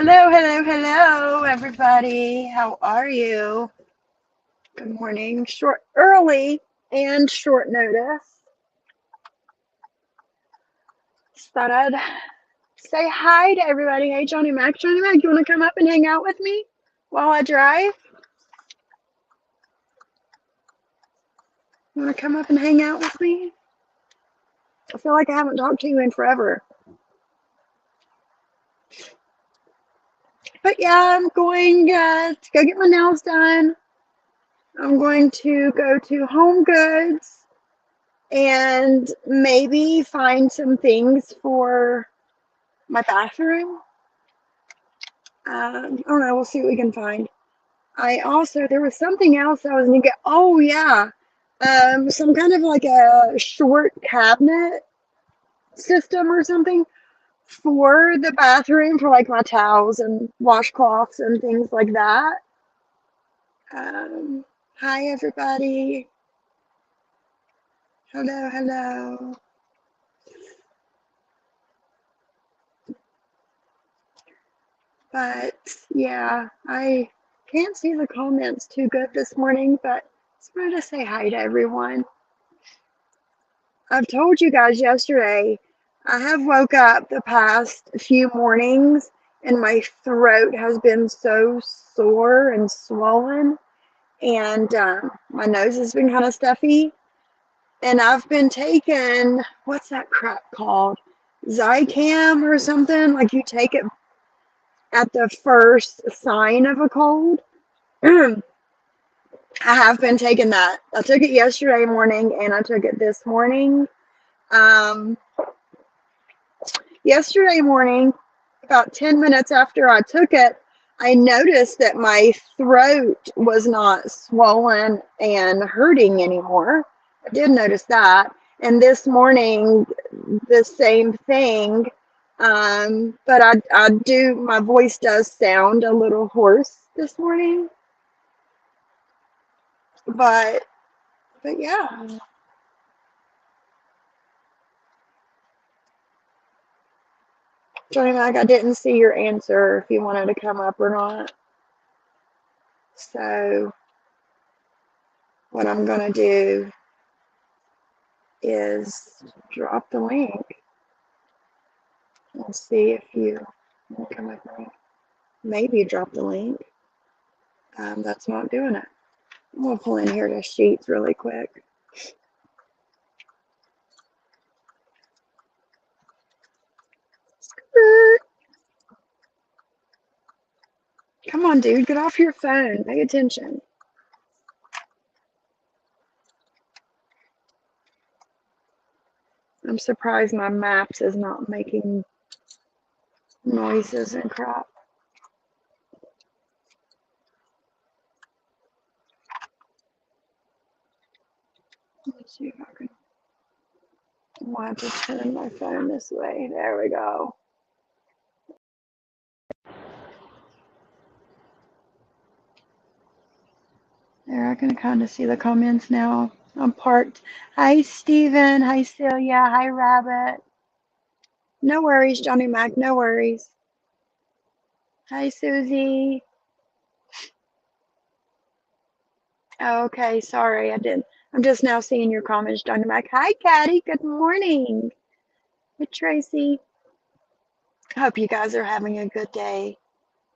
Hello, hello, hello, everybody. How are you? Good morning. Early and short notice. Just thought I'd say hi to everybody. Hey, Johnny Mac. Johnny Mac, you want to come up and hang out with me while I drive? You want to come up and hang out with me? I feel like I haven't talked to you in forever. But yeah, I'm going to go get my nails done. I'm going to go to Home Goods and maybe find some things for my bathroom. I don't know. We'll see what we can find. There was something else I was going to get. Oh, yeah. Some kind of like a short cabinet system or something for the bathroom for like my towels and washcloths and things like that. Um, Hi, everybody. Hello, hello. But yeah, I can't see the comments too good this morning, but just wanted to say hi to everyone. I've told you guys yesterday, I have woke up the past few mornings and my throat has been so sore and swollen, and my nose has been kind of stuffy. And I've been taking, what's that crap called? Zicam or something? Like you take it at the first sign of a cold. I have been taking that. I took it yesterday morning and I took it this morning. Um, Yesterday morning, about 10 minutes after I took it, I noticed that my throat was not swollen and hurting anymore. I did notice that. And this morning, the same thing. But my voice does sound a little hoarse this morning. But yeah. Johnny Mac, I didn't see your answer if you wanted to come up or not. So what I'm going to do is drop the link and see if you want to come up with me. Maybe drop the link. That's not doing it. I'm going to pull in here to Sheets really quick. Come on, dude, get off your phone. Pay attention. I'm surprised my maps is not making noises and crap. Let's see if I can. I have to turn my phone this way. There we go. There, I can kind of see the comments now. I'm parked. Hi, Steven. Hi, Celia. Hi, Rabbit. No worries, Johnny Mac. No worries. Hi, Susie. Oh, okay, sorry. I didn't. I'm just now seeing your comments, Johnny Mac. Hi, Caddy. Good morning. Hey, Tracy. Hope you guys are having a good day.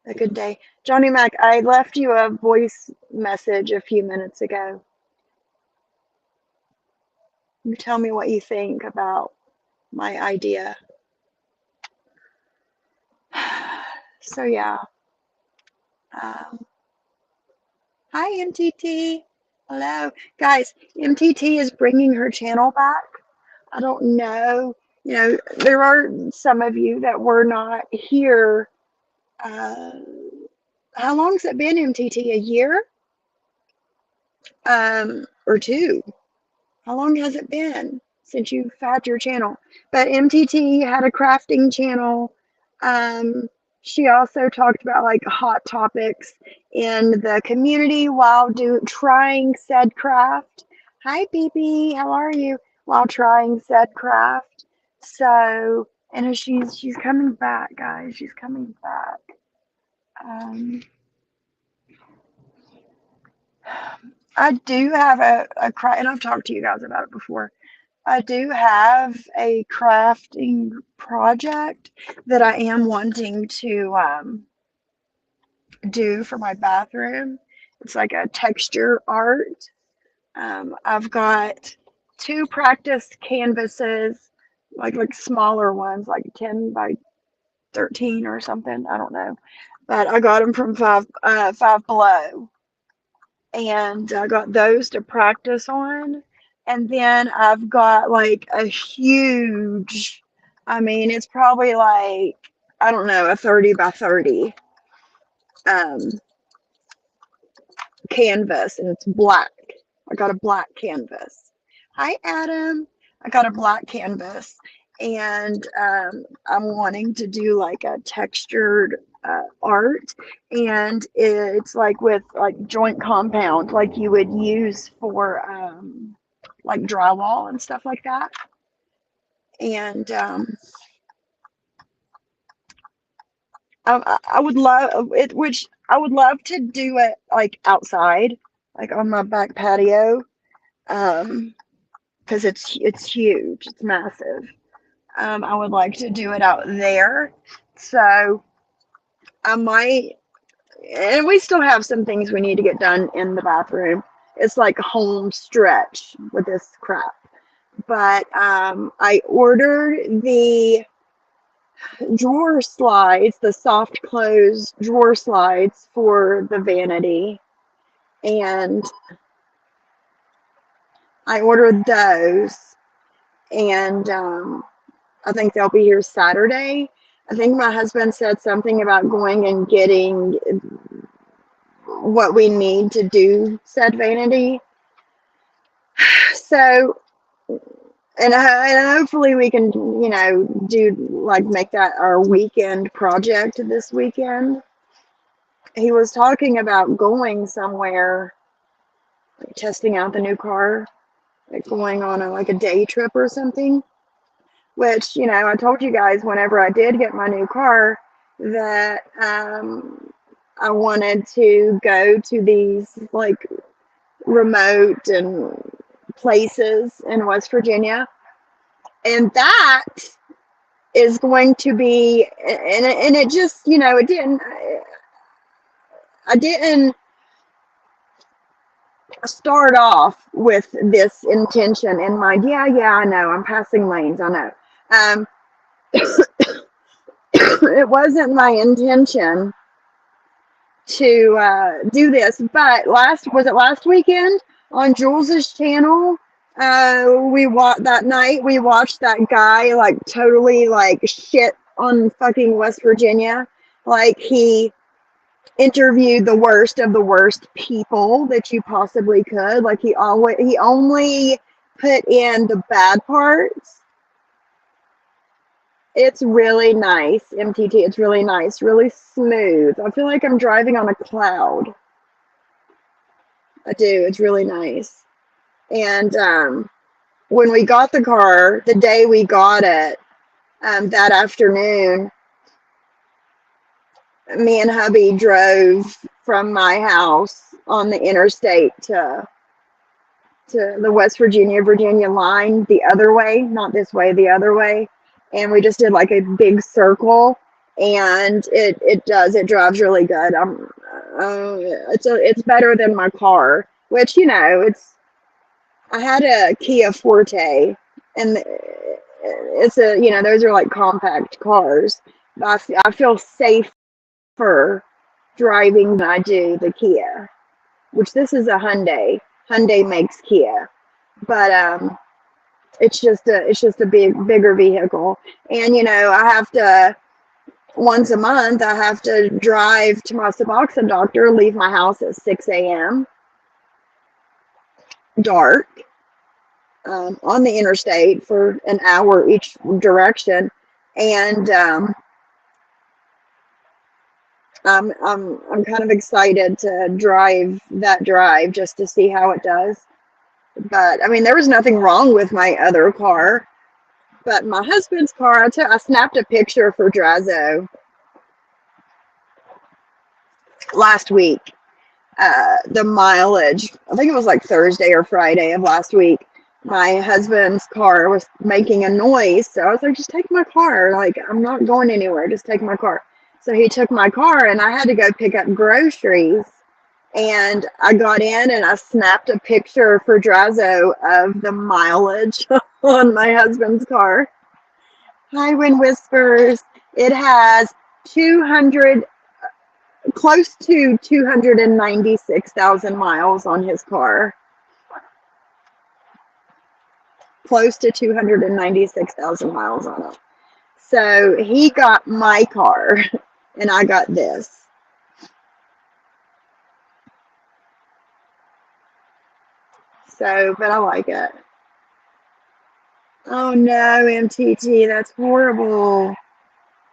A good day. Johnny Mac, I left you a voice message a few minutes ago. You tell me what you think about my idea. So yeah. Um, Hi, MTT. Hello. Guys, MTT is bringing her channel back. I don't know. There are some of you that were not here. How long has it been, MTT? A year? Or two? How long has it been since you've had your channel? But MTT had a crafting channel. She also talked about like hot topics in the community while trying said craft. Hi, BB, how are you? While trying said craft. So, and she's coming back, guys. She's coming back. Um, I do have a craft, and I've talked to you guys about it before. I do have a crafting project that I am wanting to do for my bathroom. It's like a texture art. I've got two practice canvases, like smaller ones, like 10 by 13 or something. I don't know, but I got them from Five Below, and I got those to practice on. And then I've got like a huge, I mean, it's probably like, I don't know, a 30 by 30 um, canvas, and it's black. I got a black canvas. Hi, Adam. I got a black canvas, and I'm wanting to do like a textured art, and it's like with like joint compound, like you would use for like drywall and stuff like that. And I would love it, which I would love to do it like outside, like on my back patio, because it's huge, it's massive. I would like to do it out there, so I might. And we still have some things we need to get done in the bathroom. It's like home stretch with this crap. But I ordered the drawer slides, the soft close drawer slides for the vanity, and I ordered those, and I think they'll be here Saturday. I think my husband said something about going and getting what we need to do said vanity. So, and hopefully we can, do like make that our weekend project this weekend. He was talking about going somewhere, like testing out the new car, like going on like a day trip or something. Which, I told you guys whenever I did get my new car that I wanted to go to these like remote and places in West Virginia. And that is going to be, and it just, I didn't start off with this intention in mind. Yeah, I know, I'm passing lanes, I know. It wasn't my intention to do this, but last weekend on Jules's channel, we watched that guy like totally like shit on fucking West Virginia. Like he interviewed the worst of the worst people that you possibly could. Like he only put in the bad parts. It's really nice, MTT. It's really nice, really smooth. I feel like I'm driving on a cloud. I do. It's really nice. And when we got the car, the day we got it, that afternoon, me and hubby drove from my house on the interstate to the West Virginia line the other way, not this way, the other way. And we just did like a big circle, and it drives really good. It's better than my car, which I had a Kia Forte, and it's those are like compact cars. I feel safer driving than I do the Kia, which this is a Hyundai. Hyundai makes Kia, but it's just a bigger vehicle. And I have to, once a month I have to drive to my Suboxone doctor, leave my house at 6 a.m. dark, on the interstate for an hour each direction. And I'm kind of excited to drive that drive just to see how it does. But I mean, there was nothing wrong with my other car, but my husband's car, I snapped a picture for Drazo. last week. The mileage, I think it was like Thursday or Friday of last week, my husband's car was making a noise. So I was like, just take my car. Like, I'm not going anywhere. Just take my car. So he took my car and I had to go pick up groceries. And I got in and I snapped a picture for Drazo of the mileage on my husband's car. Hi, Wind Whispers. It has 200, close to 296,000 miles on his car. Close to 296,000 miles on it. So he got my car and I got this. So, but I like it. Oh no, MTT, that's horrible.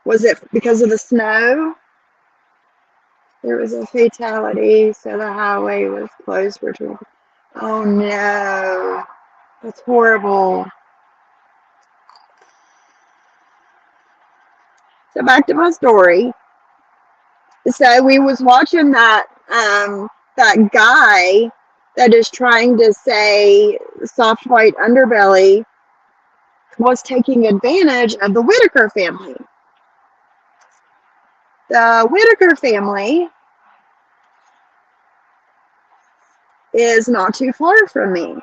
Was it because of the snow? There was a fatality, so the highway was closed for traffic. Oh no, that's horrible. So back to my story. So we was watching that that guy that is trying to say soft white underbelly was taking advantage of the Whitaker family. The Whitaker family is not too far from me.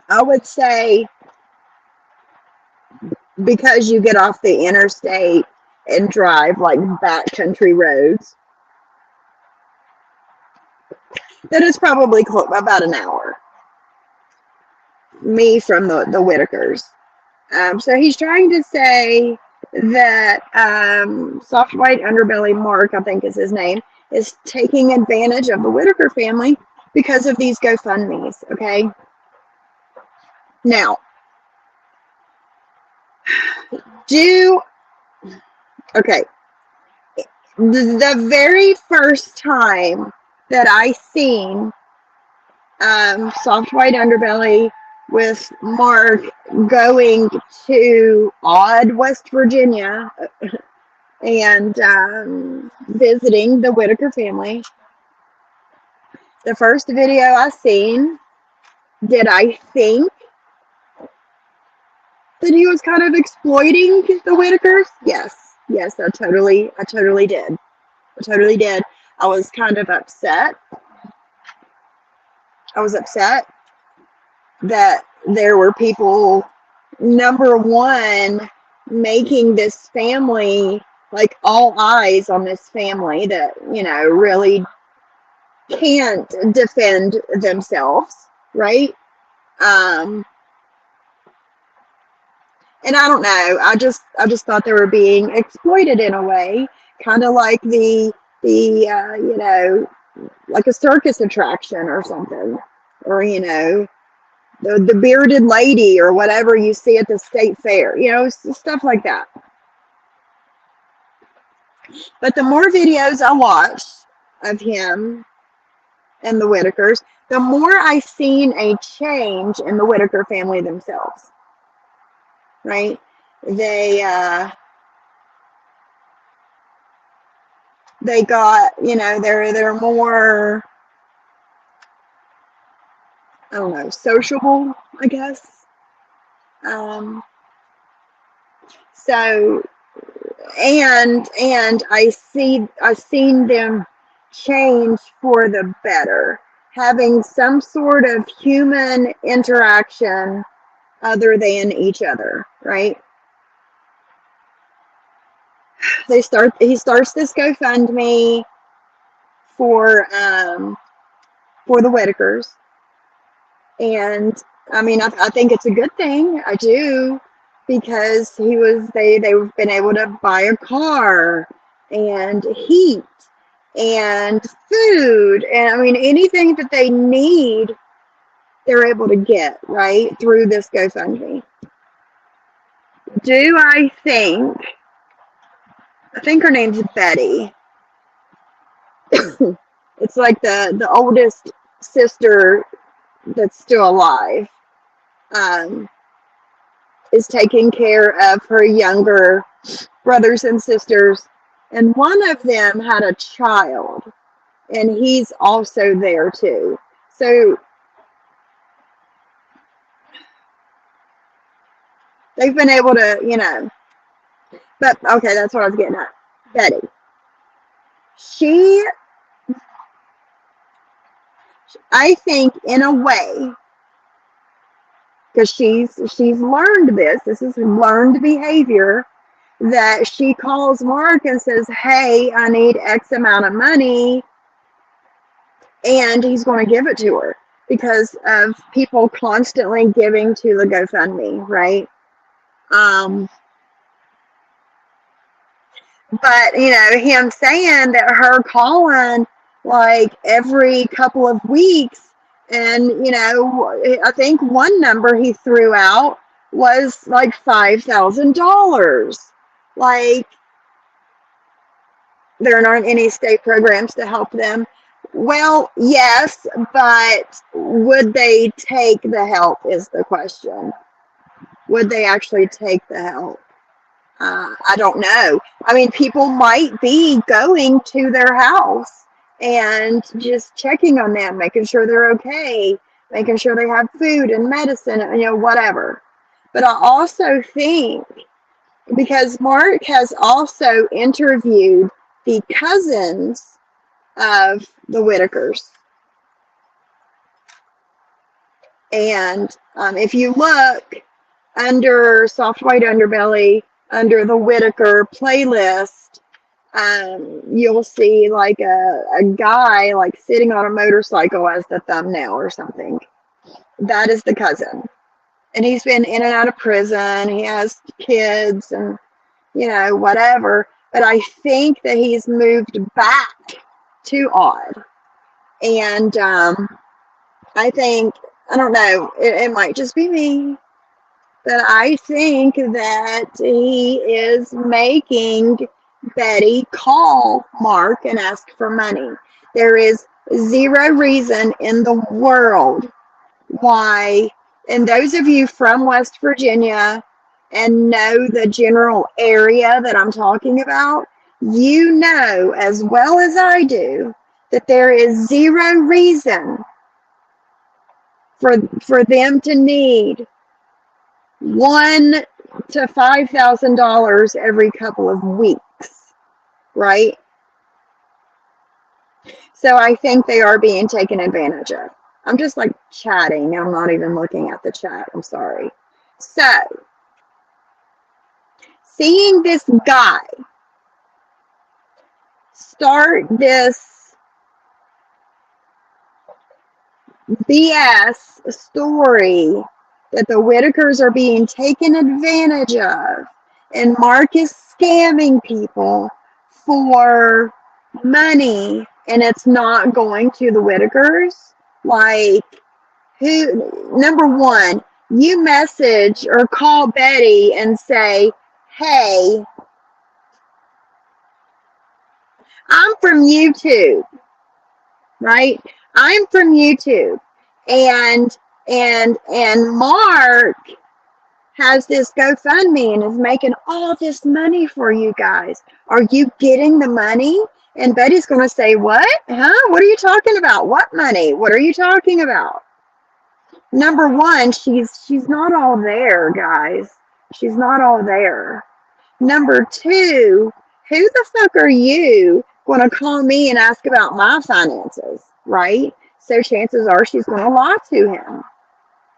I would say because you get off the interstate and drive like backcountry roads, that is probably about an hour. Me from the Whitakers. So he's trying to say that Soft White Underbelly Mark, I think is his name, is taking advantage of the Whitaker family because of these GoFundMes, okay? Now, okay, the very first time that I seen Soft White Underbelly with Mark going to Odd, West Virginia, and visiting the Whitaker family. The first video I seen, did I think that he was kind of exploiting the Whitakers? Yes, I totally did. I totally did. I was kind of upset. I was upset that there were people, number one, making this family, like all eyes on this family that, you know, really can't defend themselves, right? And I don't know, I just thought they were being exploited in a way, kind of like the you know, like a circus attraction or something, or, you know, the bearded lady or whatever you see at the state fair, you know, stuff like that. But the more videos I watched of him and the Whitakers, the more I seen a change in the Whitaker family themselves. Right? They got, you know, they're more, I don't know, sociable, I guess. So, and I've seen them change for the better, having some sort of human interaction other than each other, right? He starts this GoFundMe for the Whitakers, and I mean, I think it's a good thing. I do, because they've been able to buy a car and heat and food, and I mean, anything that they need, they're able to get, right, through this GoFundMe. Do I think her name's Betty. It's like the oldest sister that's still alive, is taking care of her younger brothers and sisters, and one of them had a child, and he's also there too. So they've been able to, but okay, that's what I was getting at. Betty. She, I think, in a way, because she's learned this. This is learned behavior, that she calls Mark and says, "Hey, I need X amount of money," and he's going to give it to her because of people constantly giving to the GoFundMe, right? But him saying that her calling like every couple of weeks, and I think one number he threw out was like $5,000. Like, there aren't any state programs to help them. Well, yes, but would they take the help is the question. Would they actually take the help? I don't know. I mean, people might be going to their house and just checking on them, making sure they're okay, making sure they have food and medicine, whatever. But I also think, because Mark has also interviewed the cousins of the Whitakers. And if you look under Soft White Underbelly, under the Whitaker playlist, you'll see like a guy like sitting on a motorcycle as the thumbnail or something. That is the cousin. And he's been in and out of prison. He has kids and, whatever. But I think that he's moved back to Odd. And I think, I don't know, it might just be me, but I think that he is making Betty call Mark and ask for money. There is zero reason in the world why, and those of you from West Virginia and know the general area that I'm talking about, you know as well as I do that there is zero reason for them to need $1,000 to $5,000 every couple of weeks, right? So I think they are being taken advantage of. I'm just like chatting. I'm not even looking at the chat. I'm sorry. So, seeing this guy start this BS story that the Whitakers are being taken advantage of, and Mark is scamming people for money, and it's not going to the Whitakers. Like, number one, you message or call Betty and say, "Hey, I'm from YouTube," right? I'm from YouTube, and Mark has this GoFundMe and is making all this money for you guys. Are you getting the money? And Betty's going to say, "What? Huh? What are you talking about? What money? What are you talking about?" Number one, she's not all there, guys. She's not all there. Number two, who the fuck are you going to call me and ask about my finances, right? So chances are she's going to lie to him,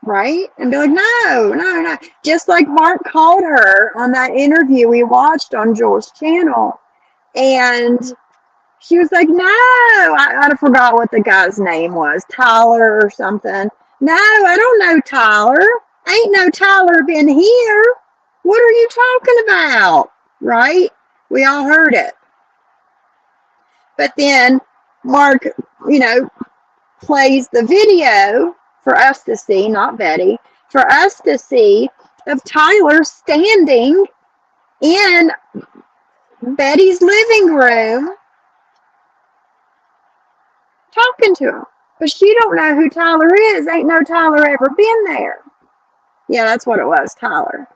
right? And be like, no. Just like Mark called her on that interview we watched on Joel's channel. And she was like, no, I forgot what the guy's name was, Tyler or something. No, I don't know Tyler. Ain't no Tyler been here. What are you talking about? Right? We all heard it. But then Mark, plays the video for us to see, not Betty, for us to see of Tyler standing in Betty's living room talking to him. But she don't know who Tyler is. Ain't no Tyler ever been there. Yeah, that's what it was, Tyler.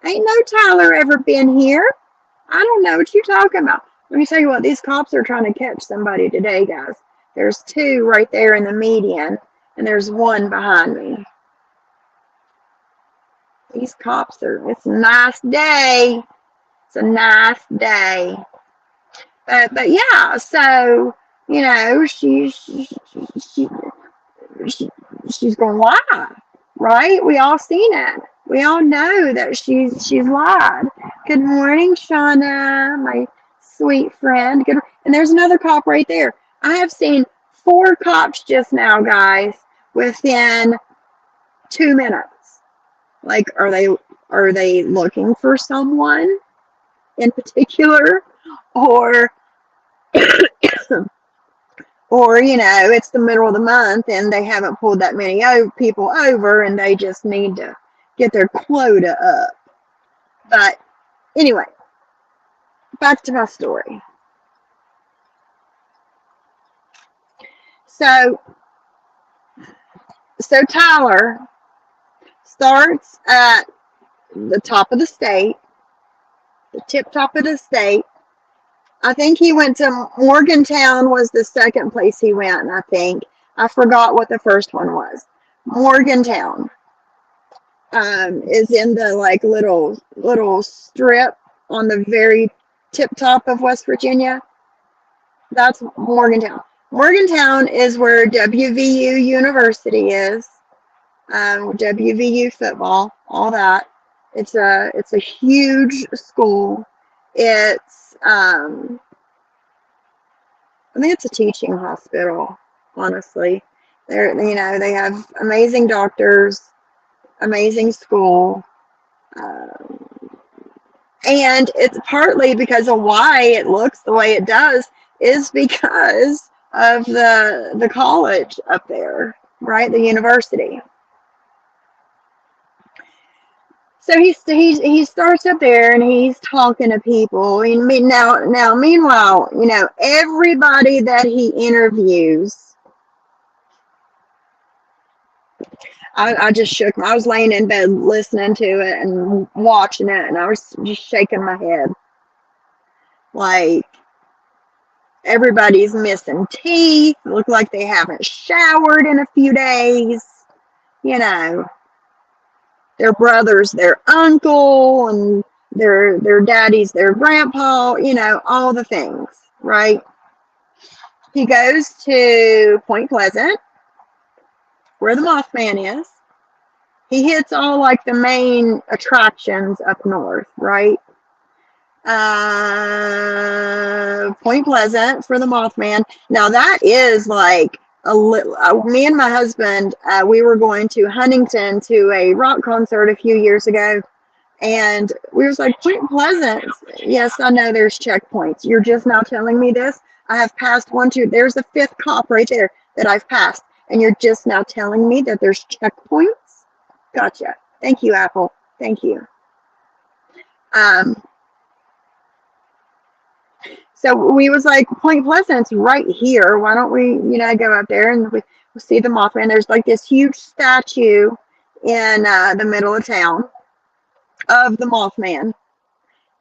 Ain't no Tyler ever been here. I don't know what you're talking about. Let me tell you what, these cops are trying to catch somebody today, guys. There's two right there in the median, and there's one behind me. These cops are, it's a nice day. It's a nice day. But yeah, so, she, she she's gonna lie, right? We all seen it. We all know that she's lied. Good morning, Shauna, my sweet friend. Good, and there's another cop right there. I have seen 4 cops just now, guys, within 2 minutes. Like, are they looking for someone in particular, or it's the middle of the month and they haven't pulled that many people over and they just need to get their quota up. But anyway, back to my story. So Tyler starts at the top of the state, the tip top of the state. I think he went to Morgantown was the second place he went, I think. I forgot what the first one was. Morgantown is in the like little strip on the very tip top of West Virginia. That's Morgantown. Morgantown is where WVU University is. WVU football, all that. It's a huge school. It's I think it's a teaching hospital, honestly. They have amazing doctors, amazing school. And it's partly because of why it looks the way it does is because of the college up there, right? The university. So he starts up there and he's talking to people. And now meanwhile, everybody that he interviews, I just shook. I was laying in bed listening to it and watching it, and I was just shaking my head. Like, everybody's missing teeth. Look like they haven't showered in a few days. Their brother's their uncle, and their daddy's their grandpa. All the things, right? He goes to Point Pleasant, where the Mothman is. He hits all like the main attractions up north, right? Point Pleasant for the Mothman. Now that is like me and my husband, we were going to Huntington to a rock concert a few years ago, and we was like, Point Pleasant. Yes, I know there's checkpoints. You're just now telling me this. I have passed 1, 2. There's the 5th cop right there that I've passed, and you're just now telling me that there's checkpoints. Gotcha. Thank you, Apple. Thank you. So we was like, Point Pleasant's right here. Why don't we, go up there and we'll see the Mothman. There's like this huge statue in the middle of town of the Mothman.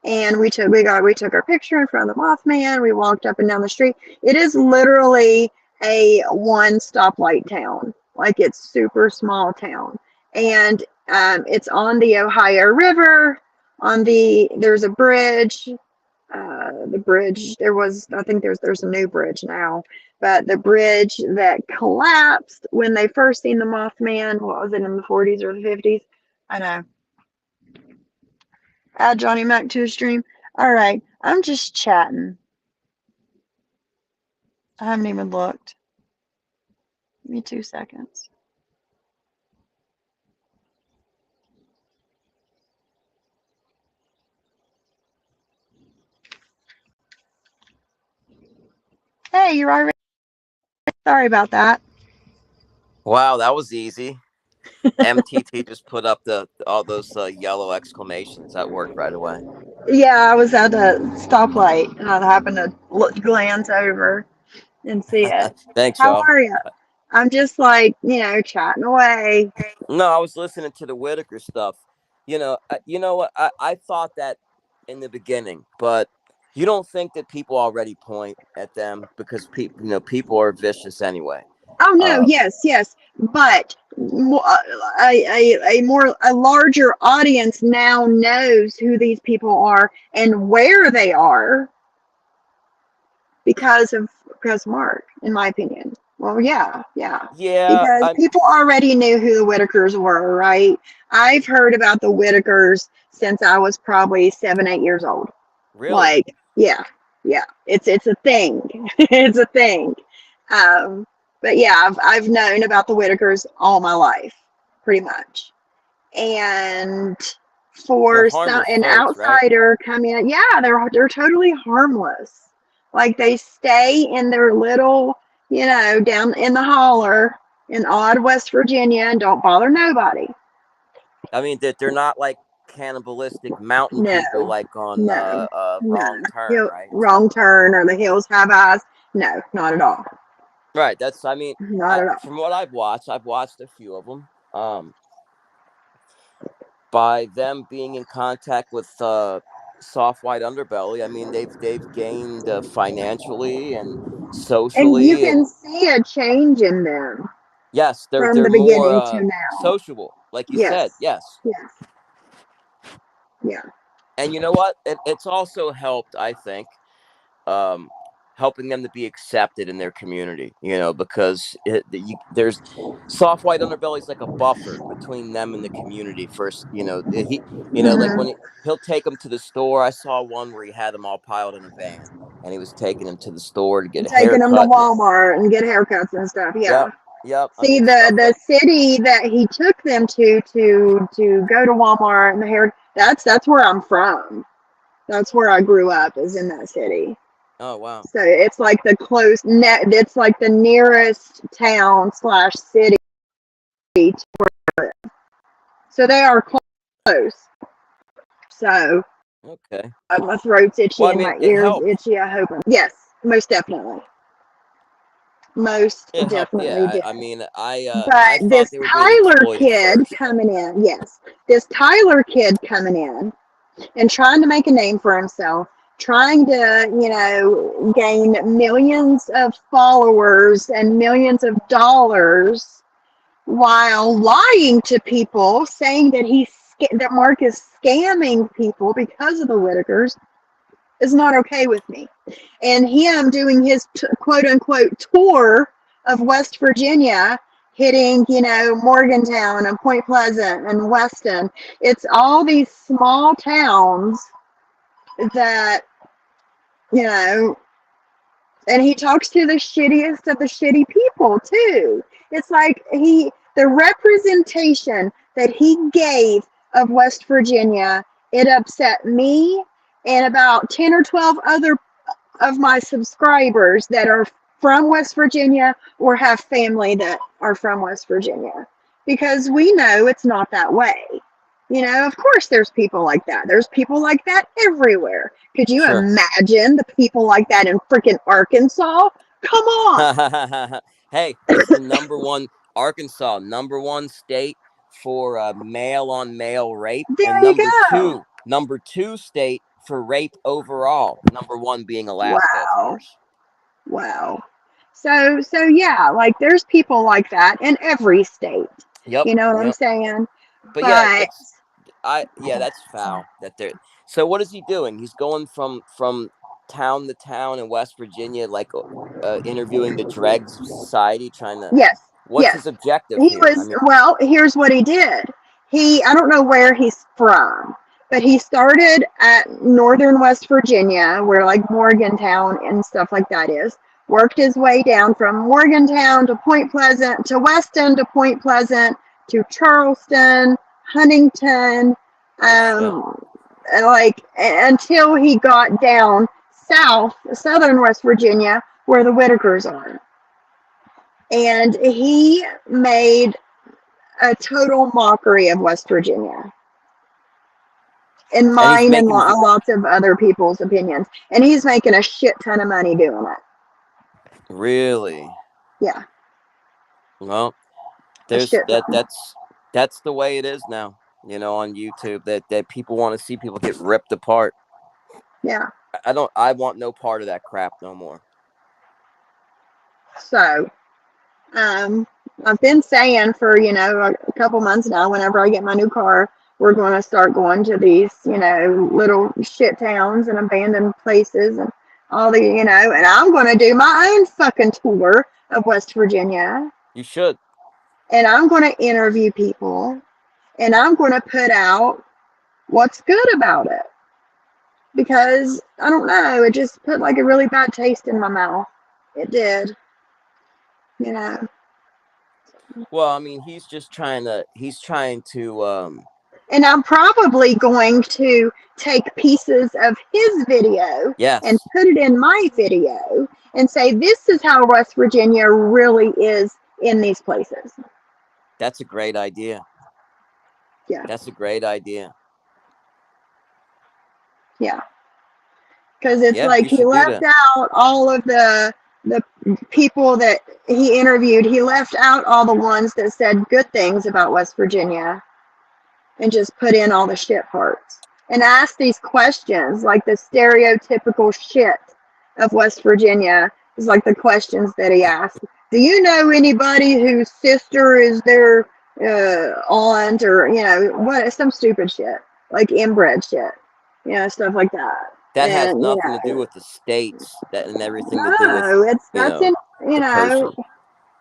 And we took our picture in front of the Mothman. We walked up and down the street. It is literally a 1 stoplight town. Like, it's super small town. And it's on the Ohio River. There's a bridge. The bridge, I think there's a new bridge now, but the bridge that collapsed when they first seen the Mothman, what was it, in the 40s or the 50s? I know. Add Johnny Mac to a stream. All right, I'm just chatting. I haven't even looked. Give me 2 seconds. Hey, you're already. Sorry about that. Wow, that was easy. MTT just put up all those yellow exclamations. That worked right away. Yeah, I was at a stoplight and I happened to glance over and see it. Thanks, How y'all. are you? I'm just like, chatting away. No, I was listening to the Whitaker stuff. You know what? I thought that in the beginning, but you don't think that people already point at them because people, people are vicious anyway. Oh no, Uh, yes, yes, but a larger audience now knows who these people are and where they are because Mark, in my opinion. Well, yeah, yeah, yeah, because I'm people already knew who the Whitakers were, right? I've heard about the Whitakers since I was probably 7, 8 years old. really Like, yeah, yeah, it's a thing. It's a thing. Um, but yeah, I've known about the Whitakers all my life, pretty much. And they're for some harmless an folks, right? outsider coming in, yeah, they're totally harmless. Like they stay in their little, down in the holler in odd West Virginia and don't bother nobody. I mean that they're not like cannibalistic mountain No, people like on no, no. Wrong Turn, right? Wrong turn or the hills have eyes. No, not at all. Right. That's. I mean, Not at all. from what I've watched a few of them. By them being in contact with soft white underbelly, I mean they've gained financially and And you socially, and can see a change in them yes, from they're the more beginning to now. sociable, like you said. Yes. Yes, Yes. Yeah. and you know what? It's also helped, I think, um, helping them to be accepted in their community. Because there's soft white underbelly is like a buffer between them and the community. First, like Hmm. he'll take them to the store. I saw one where he had them all piled in a van, and he was taking them to the store to get a Taking them to haircut. Walmart and get haircuts and stuff. Yep, Yeah. yep. I See mean the stuff the like city that he took them to go to Walmart and the hair. That's where I'm from. That's where I grew up. Is in that city. oh wow, So it's like the close net. It's like the nearest town slash city. So they are close. So okay. my throat's Well, itchy I and mean my it ears helped. itchy. I hope. Yes, most definitely. Most It helped. definitely Yeah. did. I mean But I thought this they were being Tyler exploited kid first. coming in, yes, this Tyler kid coming in and trying to make a name for himself, trying to, gain millions of followers and millions of dollars while lying to people, saying that Mark is scamming people because of the Whitakers is not okay with me. And him doing his quote unquote tour of West Virginia, hitting, Morgantown and Point Pleasant and Weston. It's all these small towns that, you know, and he talks to the shittiest of the shitty people too. It's like the representation that he gave of West Virginia, it upset me and about 10 or 12 other of my subscribers that are from West Virginia or have family that are from West Virginia, because we know it's not that way. Of course there's people like that. There's people like that everywhere. Could you Sure. imagine the people like that in freaking Arkansas? Come on. Hey, it's the number one Arkansas, number one state for male on male rape, and There you go. number two state for rape overall. Number one being Alaska, of Wow. course. Wow. So yeah, like there's people like that in every state. Yep, You know what I'm yep. saying? But yeah, But that's foul. That they're So what is he doing? He's going from town to town in West Virginia, like interviewing the dregs of society, trying to. yes, What's yes. his objective He here? I was, mean, well, here's what he did. I don't know where he's from, but he started at northern West Virginia, where like Morgantown and stuff like that is. Worked his way down from Morgantown to Point Pleasant to Weston to Point Pleasant to Charleston, Huntington, oh shit. like until he got down southern West Virginia, where the Whitakers are. And he made a total mockery of West Virginia in And he's mine and making lots of other people's opinions. And he's making a shit ton of money doing it. really Yeah, well. a There's shit ton. that's the way it is now. on YouTube that people want to see people get ripped apart. Yeah. I want no part of that crap no more. So, I've been saying for, a couple months now, whenever I get my new car, we're going to start going to these, little shit towns and abandoned places and all the, and I'm going to do my own fucking tour of West Virginia. You should. And I'm going to interview people and I'm going to put out what's good about it. Because, I don't know, it just put like a really bad taste in my mouth. It did. Well, I mean, he's trying to And I'm probably going to take pieces of his video and yes, put it in my video and say, this is how West Virginia really is in these places. that's a great idea. Yeah. That's a great idea. Yeah. Because it's Yeah, you like he should do left that. out all of the people that he interviewed. He left out all the ones that said good things about West Virginia and just put in all the shit parts and ask these questions, like the stereotypical shit of West Virginia is like the questions that he asked. Do you know anybody whose sister is their aunt, or what, some stupid shit like inbred shit, stuff like that. That has And nothing to do with the states, that and everything to do with no, that's in the person.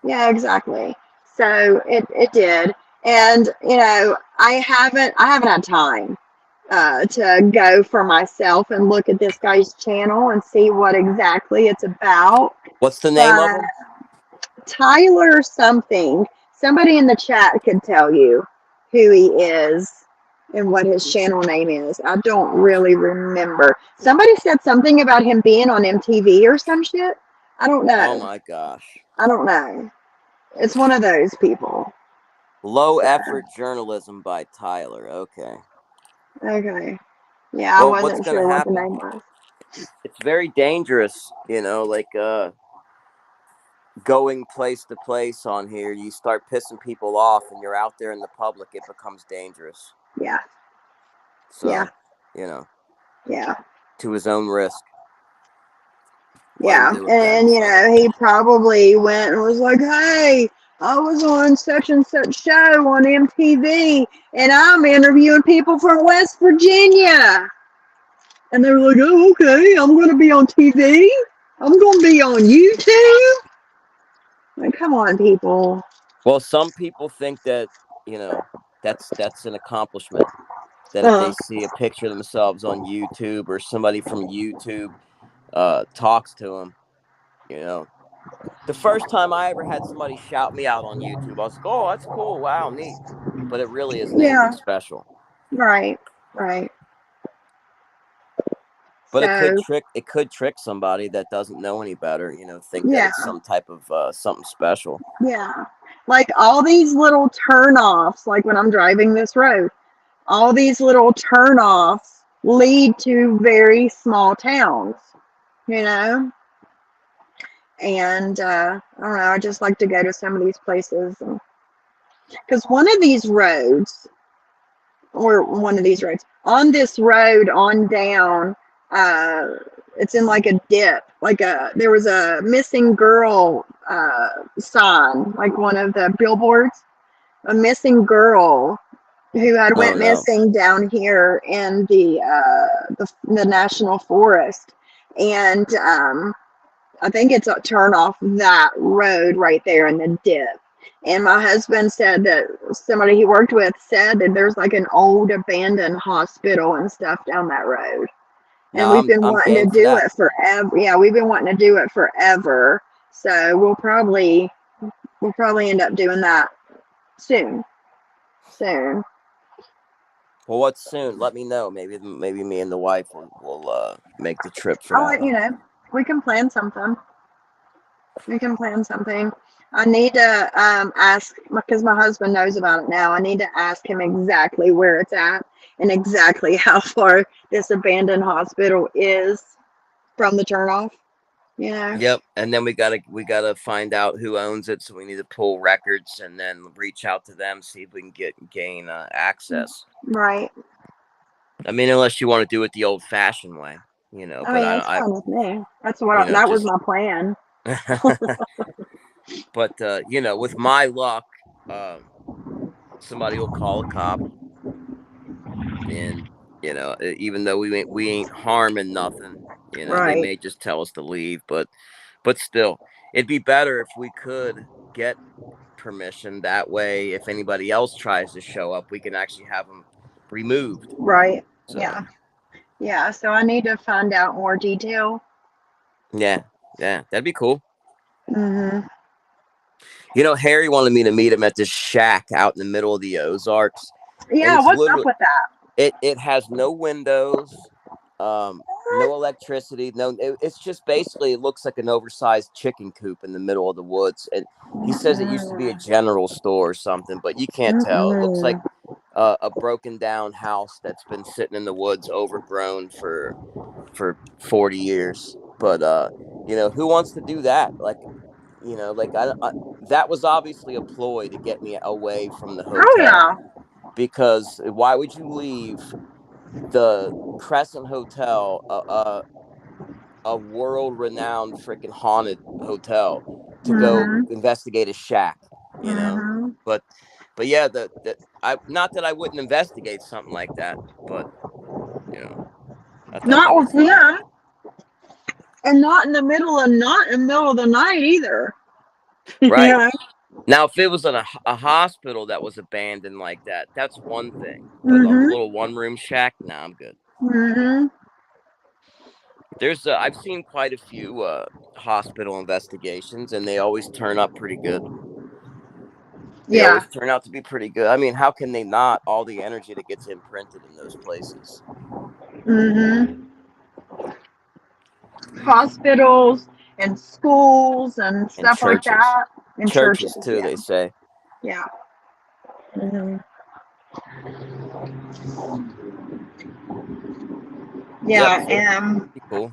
yeah, exactly. So it did, and I haven't had time to go for myself and look at this guy's channel and see what exactly it's about. What's the name of But him? Tyler something, somebody in the chat could tell you who he is and what his channel name is. I don't really remember. Somebody said something about him being on MTV or some shit. I don't Oh know. my gosh. I don't know. It's one of those people. Low So, effort journalism by Tyler. Okay. okay. Yeah, I Well, what's wasn't going to sure what the happen? name was. It's very dangerous, like going place to place on here. You start pissing people off and you're out there in the public, it becomes dangerous. Yeah. Yeah. So, Yeah. to his own risk. Let him Yeah. do it then. And, So, he probably went and was like, hey, I was on such and such show on MTV and I'm interviewing people from West Virginia. And they were like, oh, okay, I'm going to be on TV. I'm going to be on YouTube. Like, come on, people. well, some people think that, that's an accomplishment. That if they Uh, see a picture of themselves on YouTube or somebody from YouTube talks to them, you know. The first time I ever had somebody shout me out on YouTube, I was like, "Oh, that's cool! Wow, neat." But it really isn't anything yeah, special. right, right. But So, it could trick somebody that doesn't know any better. Think that yeah, it's some type of something special. yeah. Like all these little turnoffs, like when I'm driving this road, all these little turnoffs lead to very small towns, you know? And I don't know, I just like to go to some of these places. Because one of these roads, on this road on down, uh, it's in like a dip, there was a missing girl sign, like one of the billboards, a missing girl who had Oh went no! missing down here in the national forest. And I think it's a turn off that road right there in the dip. And my husband said that somebody he worked with said that there's like an old abandoned hospital and stuff down that road. And No, we've been I'm wanting to game for do that. it forever. Yeah, we've been wanting to do it forever. So we'll probably end up doing that soon. Soon. Well, what's soon? Let me know. Maybe me and the wife will make the trip for I'll that. let you know. We can plan something. I need to ask, because my husband knows about it now. I need to ask him exactly where it's at and exactly how far this abandoned hospital is from the turnoff. you know. Yep. And then we gotta find out who owns it. So we need to pull records and then reach out to them, see if we can gain access. Right. I mean, unless you want to do it the old fashioned way, I but mean, it's fine with me. That's that was just my plan. but with my luck, um somebody will call a cop, and even though we ain't harming nothing, they Right. may just tell us to leave, but still, it'd be better if we could get permission. That way, if anybody else tries to show up, we can actually have them removed. Right. So Yeah. Yeah. So I need to find out more detail. yeah, yeah, that'd be cool. Mhm. Harry wanted me to meet him at this shack out in the middle of the Ozarks, and Yeah. it's What's up literally with that? it has no windows, no electricity, it's just basically, it looks like an oversized chicken coop in the middle of the woods. And he says it used to be a Mm-mm. general store or something, but you can't tell. It looks like Mm-mm. a broken down house that's been sitting in the woods, overgrown for 40 years. But who wants to do that? Like that was obviously a ploy to get me away from the Oh hotel, yeah. because why would you leave the Crescent Hotel, a world renowned freaking haunted hotel, to go Mhm. investigate a shack, you know? Mhm. But yeah, I, not that I wouldn't investigate something like that, but you know, I thought Not that with was funny. him, and not in the middle of the night either. You Right. know. Now, if it was in a hospital that was abandoned like that, that's one thing. But a Mhm. little one room shack, nah, I'm good. Mhm. I've seen quite a few hospital investigations, and they always turn up pretty good. They Yeah. always turn out to be pretty good. I mean, how can they not? All the energy that gets imprinted in those places. Mhm. Hospitals and schools and And stuff like churches. that, and Churches, churches. too, Yeah. they say. Yeah. Mhm. Yep, Yeah. so And be cool.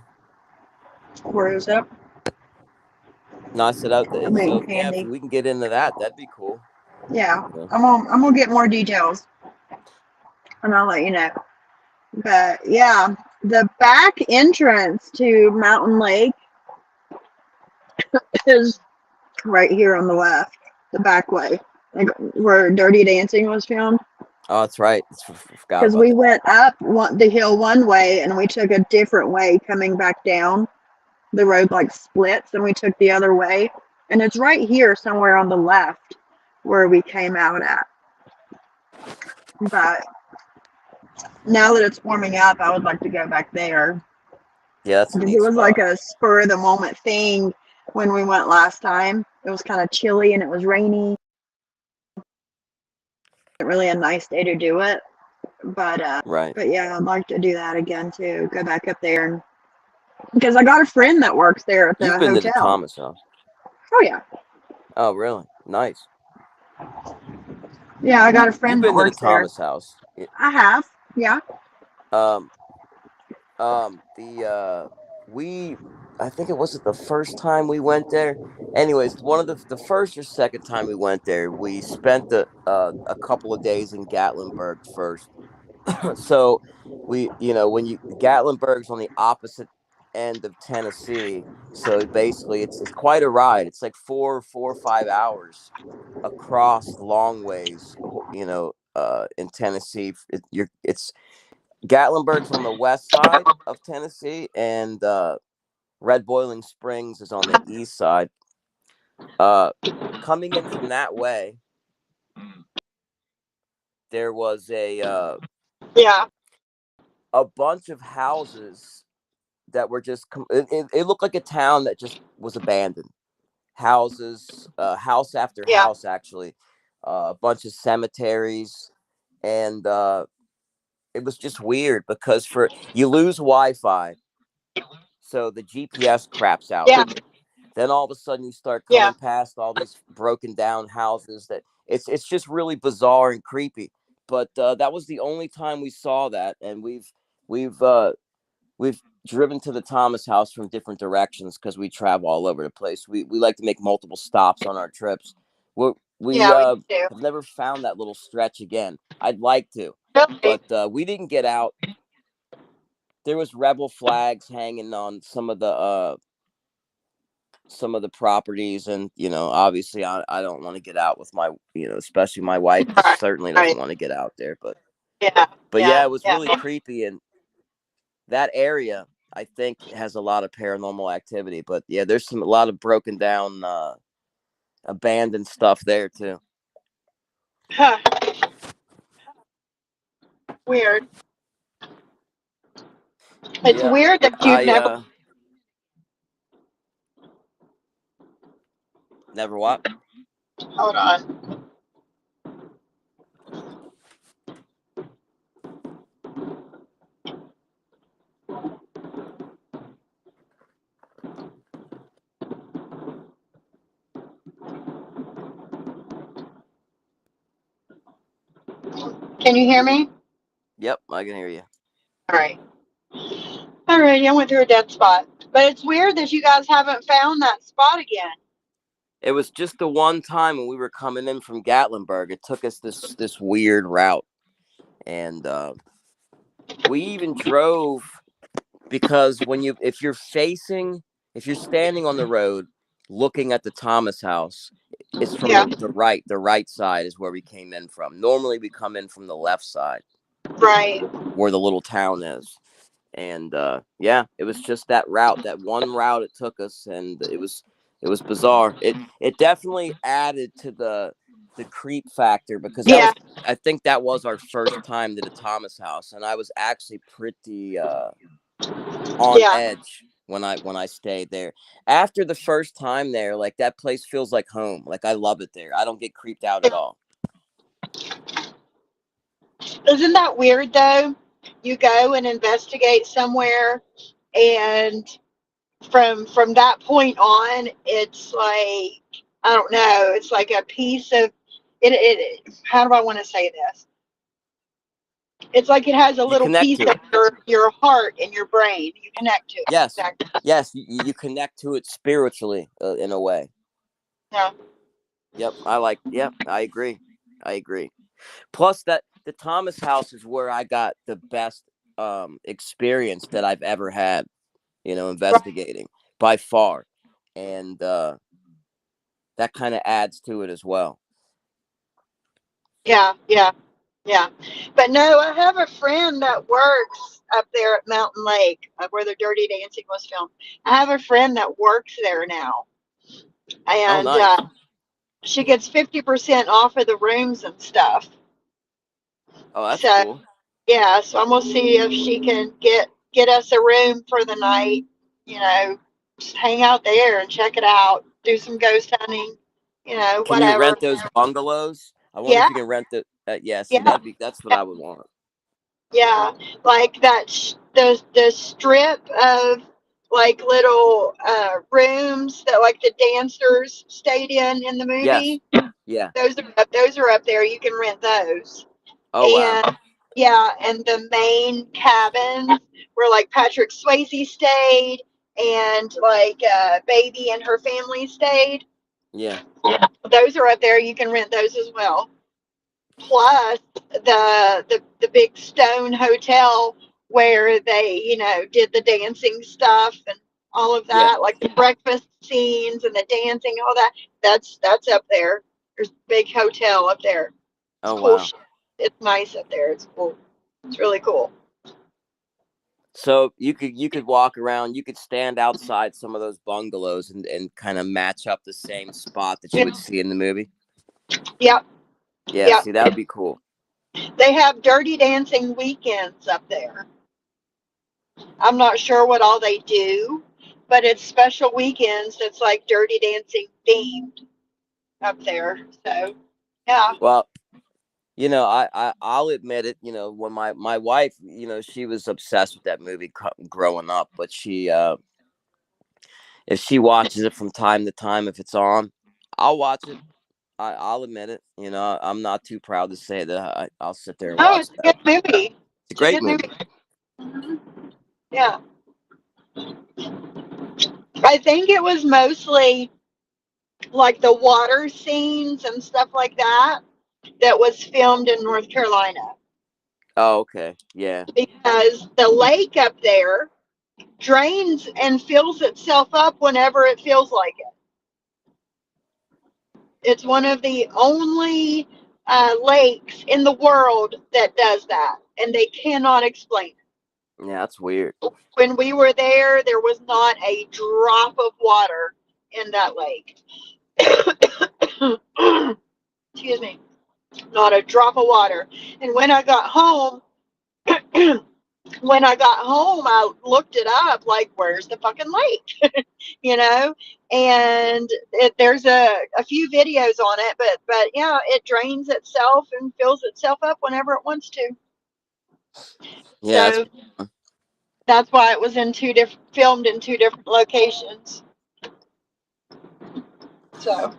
where is it? No, I said out there. I'm So, eating yeah, if candy. we can get into that, that'd be cool. Yeah. So, I'm gonna get more details, and I'll let you know. But yeah, the back entrance to Mountain Lake is right here on the left, the back way, like where Dirty Dancing was filmed. oh, that's right. Forgot Because about we that. went up the hill one way and we took a different way coming back down. The road like splits and we took the other way. And it's right here somewhere on the left where we came out at. But now that it's warming up, I would like to go back there. Yeah, that's a Because it neat was like spot. a spur of the moment thing when we went last time. It was kind of chilly and it was rainy. Really a nice day to do it. But Right. but yeah, I'd like to do that again too. Go back up there and because I got a friend that works there at You've the been to the hotel. Thomas house. Oh yeah, Oh, really? Nice. yeah, I got a You've friend that been to the works there. Thomas house. I have, yeah, Um, the we I think it was it the first time we went there. Anyways, one of the first or second time we went there, we spent a couple of days in Gatlinburg first. So we, when you Gatlinburg's on the opposite end of Tennessee, so basically it's quite a ride. It's like 4 or 5 hours across long ways, in Tennessee. It's Gatlinburg's on the west side of Tennessee, and Red Boiling Springs is on the east side. Uh, Coming in from that way, there was yeah, a bunch of houses that were just it looked like a town that just was abandoned. Houses, house after yeah, house, actually, a bunch of cemeteries, and it was just weird because for you lose Wi-Fi, so the GPS craps out. yeah, Then all of a sudden you start yeah. coming past all these broken down houses that it's just really bizarre and creepy. But that was the only time we saw that, and we've we've driven to the Thomas house from different directions because we travel all over the place. We like to make multiple stops on our trips. We Yeah, we do. have never found that little stretch again. I'd like to, Really? but we didn't get out. There was rebel flags hanging on some of the properties, and obviously I don't want to get out with my, especially my wife Right. certainly doesn't Right. want to get out there, Yeah. but yeah, Yeah. it was Yeah. really creepy, and that area I think has a lot of paranormal activity. But yeah, there's a lot of broken down abandoned stuff there too. Huh. Weird. It's Yeah, weird that you've I never. never what. Hold on. Can you hear me? Yep, I can hear you. All right. All right. I went through a dead spot, but it's weird that you guys haven't found that spot again. It was just the one time when we were coming in from Gatlinburg. It took us this weird route, and we even drove because if you're standing on the road looking at the Thomas house, it's from Yeah. the right side is where we came in from. Normally we come in from the left side Right. where the little town is. And yeah, it was just that one route it took us, and it was bizarre. It definitely added to the creep factor because Yeah. I think that was our first time to the Thomas house, and I was actually pretty on Yeah. edge when I stayed there. After the first time there, like that place feels like home. Like I love it there. I don't get creeped out at all. Isn't that weird though? You go and investigate somewhere, and from that point on, it's like I don't know. It's like a piece of it. How do I want to say this? It's like it has a You little connect piece to of it. your heart and your brain. You connect to it. Yes, Exactly. yes, you connect to it spiritually in a way. Yeah. Yep, Yep, I agree. I agree. Plus, that the Thomas house is where I got the best experience that I've ever had. Right. Investigating by far, and that kind of adds to it as well. Yeah. Yeah. Yeah. But no, I have a friend that works up there at Mountain Lake, where the Dirty Dancing was filmed. I have a friend that works there now, Oh, and nice. she gets 50% off of the rooms and stuff. Oh, that's So cool. yeah, so I'm gonna see if she can get us a room for the night. You know, just hang out there and check it out. Do some ghost hunting. Can you Whatever. rent those bungalows? I wonder Yeah, if you can rent the. Yeah, see, yeah, that's what I would want. yeah. Like that. The strip of like little rooms that like the dancers stayed in the Yes. movie. Yeah. Those are up there. You can rent those. Oh, wow. And yeah, and the main cabins where like Patrick Swayze stayed and like Baby and her family stayed. Yeah. Those are up there. You can rent those as well. Plus the big stone hotel where they did the dancing stuff and all of Yeah. that, like the breakfast scenes and the dancing, all that. That's up there. There's a big hotel up there. It's Oh, cool. wow. It's nice up there. It's cool. It's really cool. So you could walk around. You could stand outside some of those bungalows and kind of match up the same spot that you would Yep. see in the movie. Yep. Yeah. Yep. See, that would be cool. They have Dirty Dancing weekends up there. I'm not sure what all they do, but it's special weekends that's like Dirty Dancing themed up there. So, yeah. Well, I'll admit it. When my wife, she was obsessed with that movie growing up, but if she watches it from time to time, if it's on, I'll watch it. I'll admit it. I'm not too proud to say that I'll sit there and Oh, watch it's a that. good movie. It's a It's a great good movie. movie. Mhm. Yeah. I think it was mostly like the water scenes and stuff like that that was filmed in North Carolina Oh, okay. Yeah. because the lake up there drains and fills itself up whenever it feels like it. It's one of the only lakes in the world that does that, and they cannot explain Yeah, that's weird. it. When we were there, there was not a drop of water in that lake. Excuse me, not a drop of water. And when I got home, I looked it up, like, where's the fucking lake? you know? And there's a few videos on it, but yeah, it drains itself and fills itself up whenever it wants to. Yeah, that's So that's why it was filmed in two different locations. So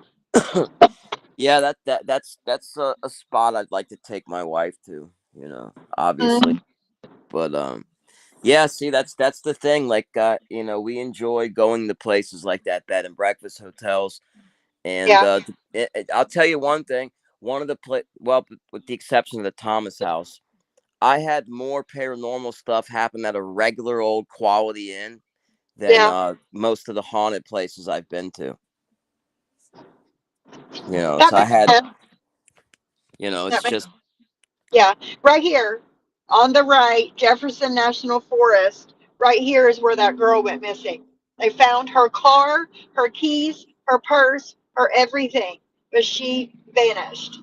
yeah, that's a spot I'd like to take my wife to, obviously. mm, But yeah, see, that's the thing. Like, we enjoy going to places like that, bed and breakfast hotels. And yeah, I'll tell you one thing. One of the well, with the exception of the Thomas House, I had more paranormal stuff happen at a regular old Quality Inn than yeah. most of the haunted places I've been to. That So I makes had, sense. it's That makes just Yeah, right here on the right, Jefferson National Forest. Right here is where that girl went missing. They found her car, her keys, her purse, her everything, but she vanished.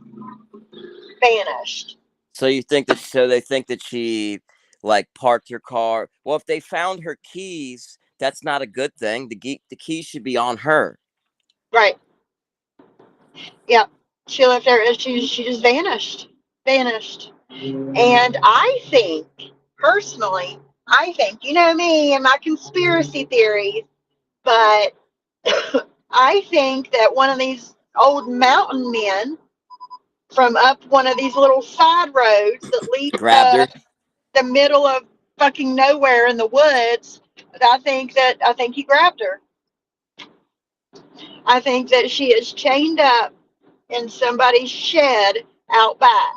Vanished. so they think that she like parked her car. Well, if they found her keys, that's not a good thing. The keys should be on her. Right. Yep. She left there and she just vanished. Vanished. And I think, personally, you know me and my conspiracy theories, but I think that one of these old mountain men from up one of these little side roads that lead Grabbed her. the middle of fucking nowhere in the woods. I think he grabbed her. I think that she is chained up in somebody's shed out back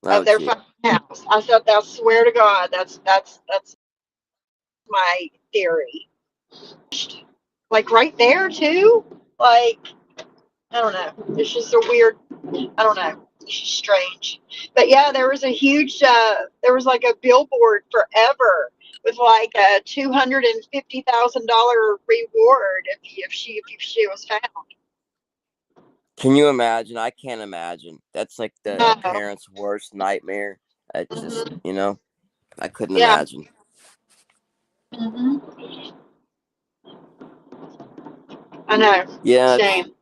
Oh, of their gee. fucking house. I swear to God, that's my theory. Like right there too. Like I don't know. It's just a weird. I don't know. It's just strange. But yeah, there was a huge. There was like a billboard forever with like a $250,000 reward if she was found. Can you imagine? I can't imagine. That's like a No. parent's worst nightmare. I just, Hmm. I couldn't Yeah. imagine. Hmm. I know. Yeah, it's Same.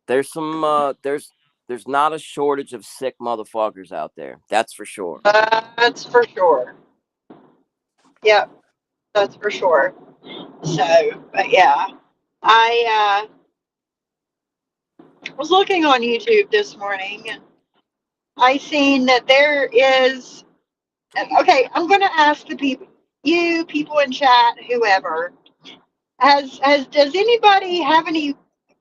there's some there's not a shortage of sick motherfuckers out there. That's for sure. That's for sure. Yep. That's for sure. So, but yeah, I was looking on YouTube this morning and I seen that there is. Okay, I'm going to ask the people, you people in chat, whoever, does anybody have any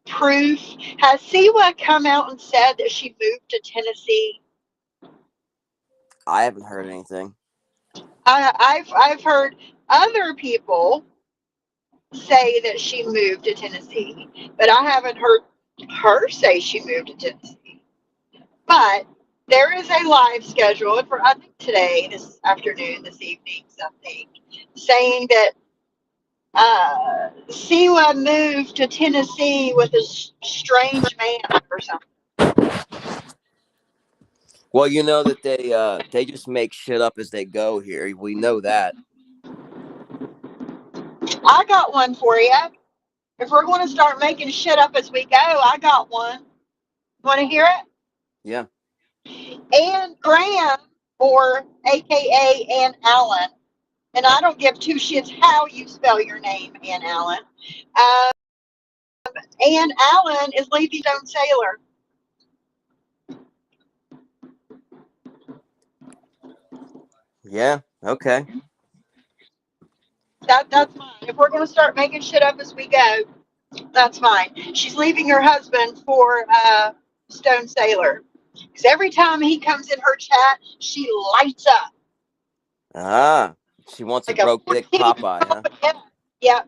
proof? Has Siwa come out and said that she moved to Tennessee? I haven't heard anything. I've heard other people say that she moved to Tennessee, but I haven't heard her say she moved to Tennessee. But there is a live scheduled for I think today, this afternoon, this evening, something saying that Siwa moved to Tennessee with a strange man or something. Well, you know that they just make shit up as they go here. We know that. I got one for you. If we're going to start making shit up as we go, I got one. Want to hear it? Yeah. Ann Graham, or AKA Ann Allen, and I don't give two shits how you spell your name, Ann Allen. Um, Ann Allen is Leafy Stone Sailor. Yeah. Okay. That's fine. If we're gonna start making shit up as we go, that's fine. She's leaving her husband for Stone Sailor. Because every time he comes in her chat, she lights up Ah, she wants a like a broke dick 14 Popeye, huh? yeah, yeah,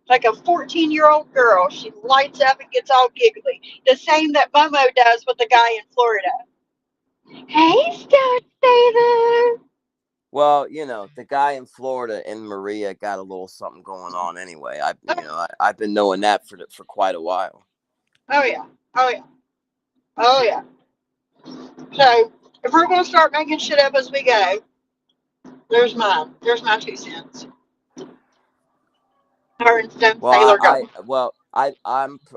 like a 14-year-old girl. She lights up and gets all giggly. The same that Momo does with the guy in Florida. Hey, Stone Sailor. Well, the guy in Florida and Maria got a little something going on anyway. I've been knowing that for quite a while. Oh yeah. Oh yeah. Oh yeah. So if we're gonna start making shit up as we go, there's mine. There's my 2 cents. Her and Stone Well, Sailor go.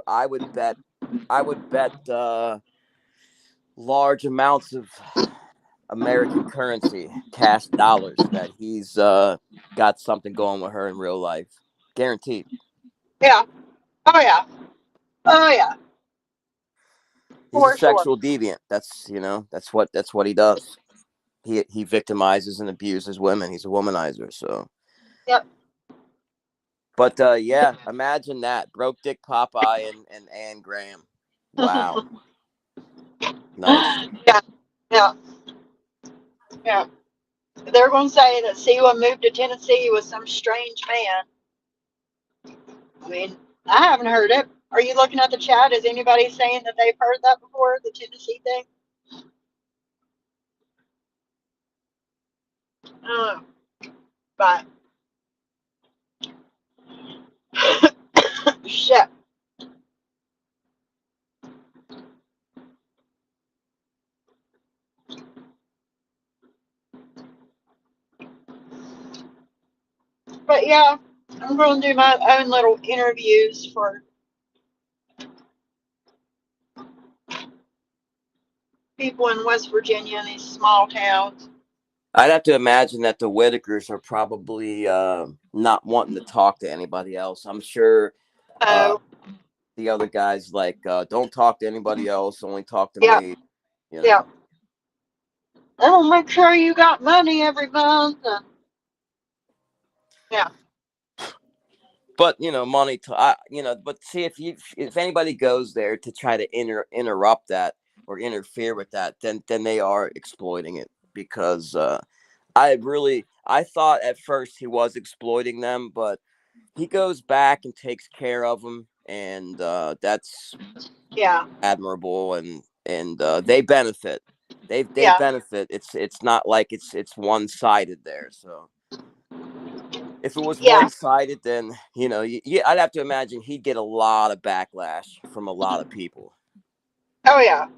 I would bet large amounts of American currency, cash dollars, that he's got something going with her in real life. Guaranteed. Yeah. Oh yeah. Oh yeah. He's a For sure. sexual deviant. That's what he does. He victimizes and abuses women. He's a womanizer. So, Yep. but yeah, imagine that broke dick Popeye and Anne Graham. Wow, nice. Yeah. Yeah. Yeah. They're going to say that Siwa moved to Tennessee with some strange man. I mean, I haven't heard it. Are you looking at the chat? Is anybody saying that they've heard that before, the Tennessee thing? I don't know. But, shit. But yeah, I'm going to do my own little interviews for people in West Virginia in these small towns. I'd have to imagine that the Whitakers are probably not wanting to talk to anybody else. I'm sure uh, So, the other guys don't talk to anybody else, only talk to yeah, me. You yeah. know. Oh, make sure you got money every month. And, yeah. But money to but see, if anybody goes there to try to interrupt that or interfere with that, then they are exploiting it, because I thought at first he was exploiting them, but he goes back and takes care of them, and that's Yeah. admirable, and they benefit. They Yeah. benefit. It's not like it's one sided there. So if it was Yeah. one sided, then I'd have to imagine he'd get a lot of backlash from a lot of people. Oh, yeah.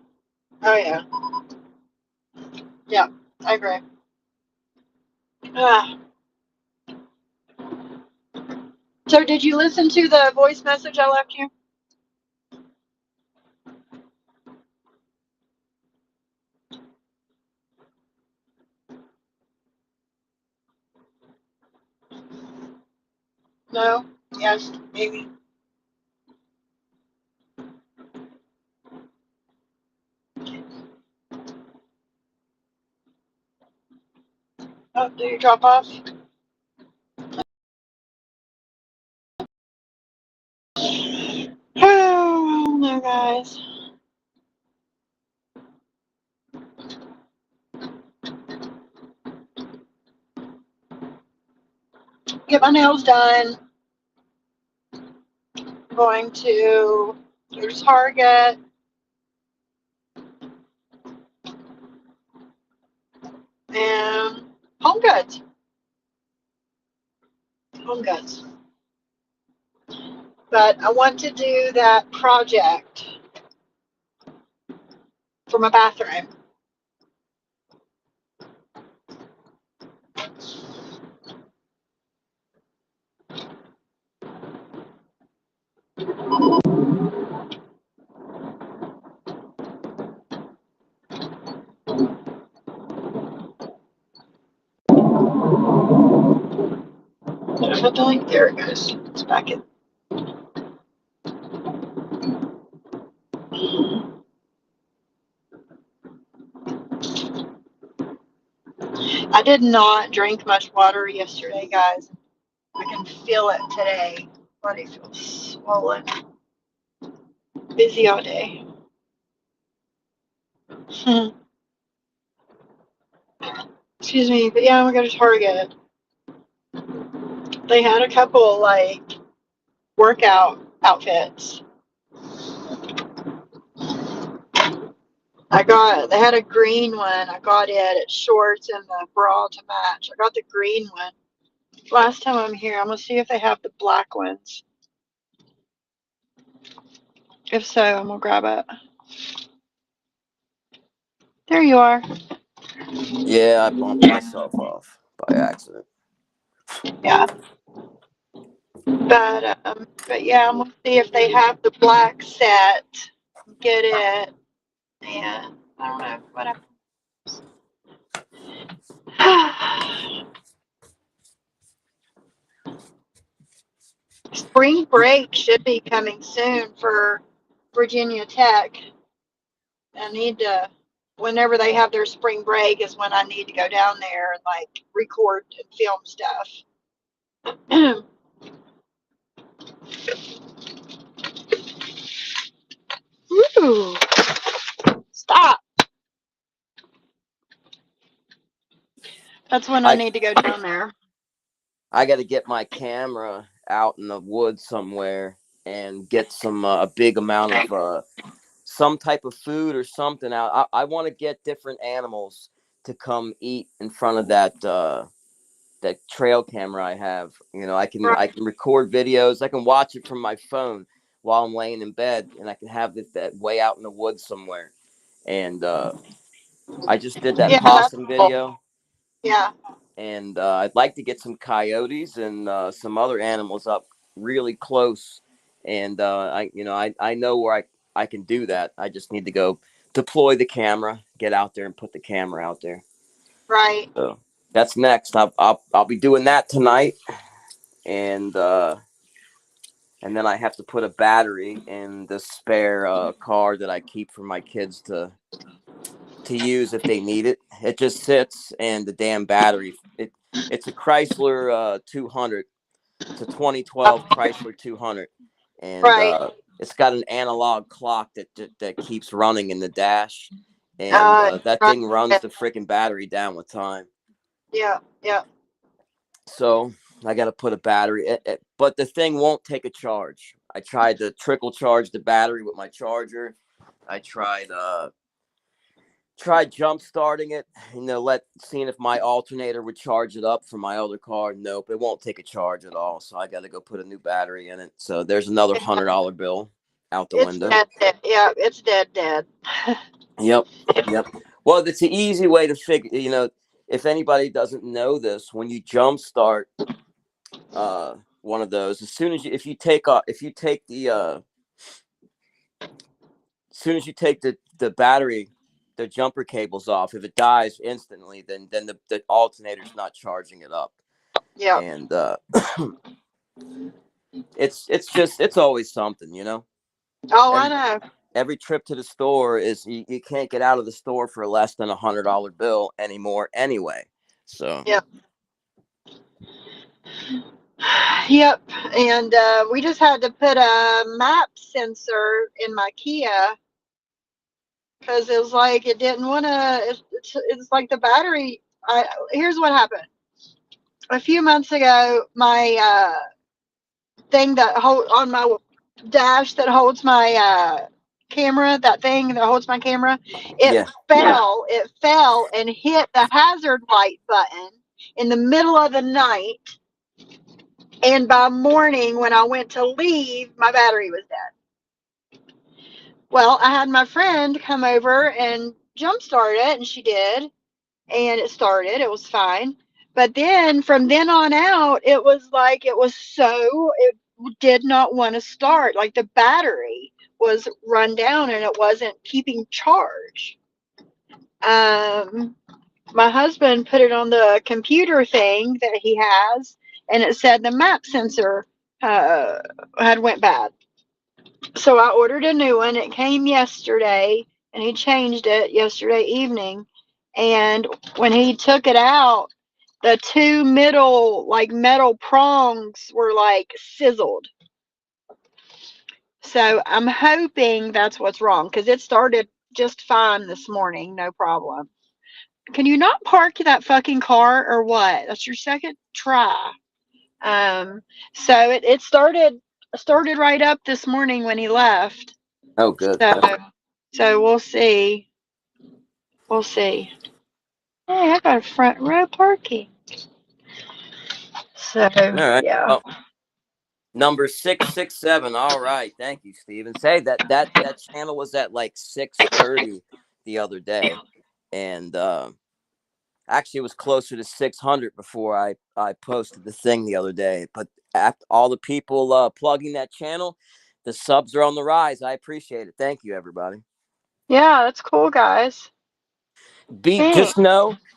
Oh, yeah. Yeah. I agree. Ah. So, did you listen to the voice message I left you? No? Yes? Maybe? Oh, did you drop off? Oh, no, guys. Get my nails done. I'm going to go to Target and Home Goods. Home Goods. But I want to do that project for my bathroom. Did I put the link? There it goes. It's back in. I did not drink much water yesterday, guys. I can feel it today. Body feels swollen. Busy all day. Excuse me, but yeah, I'm gonna go to Target. They had a couple like workout outfits. They had a green one. I got it. It's shorts and the bra to match. I got the green one. Last time I'm here, I'm gonna see if they have the black ones. If so, I'm gonna grab it. There you are. Yeah, I bumped myself off by accident. Yeah. But yeah, I'm gonna see if they have the black set. Get it. And I don't know what Spring break should be coming soon for Virginia Tech. I need to, whenever they have their spring break, is when I need to go down there and like record and film stuff. Woo! Stop. That's when I I need to go down there. I got to get my camera out in the woods somewhere and get some a big amount of some type of food or something out. I want to get different animals to come eat in front of that trail camera I have. You know, Right. I can record videos. I can watch it from my phone while I'm laying in bed, and I can have it that way out in the woods somewhere. And I just did that Yeah, that's possum cool. video, Yeah. and I'd like to get some coyotes and some other animals up really close. And I know where I can do that. I just need to go deploy the camera, get out there, and put the camera out there. Right. So that's next. I'll be doing that tonight, and then I have to put a battery in the spare car that I keep for my kids to use if they need it. It just sits, and the damn battery. It's a Chrysler 200. It's a 2012 Chrysler 200, and Right. it's got an analog clock that keeps running in the dash, and that Right. thing runs the freaking battery down with time. Yeah. Yeah. So I got to put a battery, but the thing won't take a charge. I tried to trickle charge the battery with my charger. I tried jump starting it, seeing if my alternator would charge it up from my other car. Nope, it won't take a charge at all. So I got to go put a new battery in it. So there's another $100 bill out the It's window. dead. Dead. Yeah. It's dead. Dead. Yep, yep. Well, it's an easy way to figure. If anybody doesn't know this, when you jump start one of those, as soon as if you take off, if you take the as soon as you take the battery, the jumper cables off, if it dies instantly, then the alternator's not charging it up. Yeah. And it's always something, Oh, I every know. every trip to the store is you can't get out of the store for less than $100 bill anymore anyway. So Yep. Yep. And we just had to put a map sensor in my Kia because it was like it didn't want to. It's like the battery. Here's what happened. A few months ago, my thing that hold on my dash that holds my camera, that thing that holds my camera, it yeah, fell. It fell and hit the hazard light button in the middle of the night. And by morning, when I went to leave, my battery was dead. Well, I had my friend come over and jumpstart it, and she did, and it started. It was fine. But then from then on out, it was like it did not want to start. Like the battery was run down and it wasn't keeping charge. Um, my husband put it on the computer thing that he has, and it said the map sensor uh, had went bad. So I ordered a new one. It came yesterday, and he changed it yesterday evening. And when he took it out, the two middle like metal prongs were like sizzled. So I'm hoping that's what's wrong because it started just fine this morning, no problem. Can you not park that fucking car or what? That's your second try. Um, so it started right up this morning when he left. Oh, good. So so we'll see. We'll see. Hey, I got a front row parking. So All right. yeah. Well, number 667. All right. Thank you, Steven. Say that channel was at like 6:30 the other day, and actually it was closer to 600 before I posted the thing the other day. But after all the people plugging that channel, the subs are on the rise. I appreciate it. Thank you, everybody. Yeah, that's cool, guys. Be Thanks.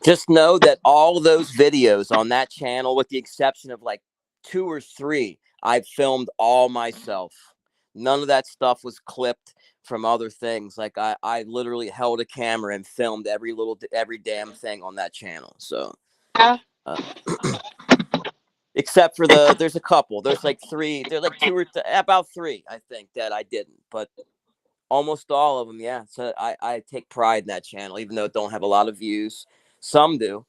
just know that all those videos on that channel, with the exception of like 2 or 3, I've filmed all myself. None of that stuff was clipped from other things. Like I literally held a camera and filmed every damn thing on that channel. So Yeah. uh, except for there's a couple, there's like 3, there's like about 3 I think that I didn't, but almost all of them, yeah. So I take pride in that channel, even though it don't have a lot of views. Some do.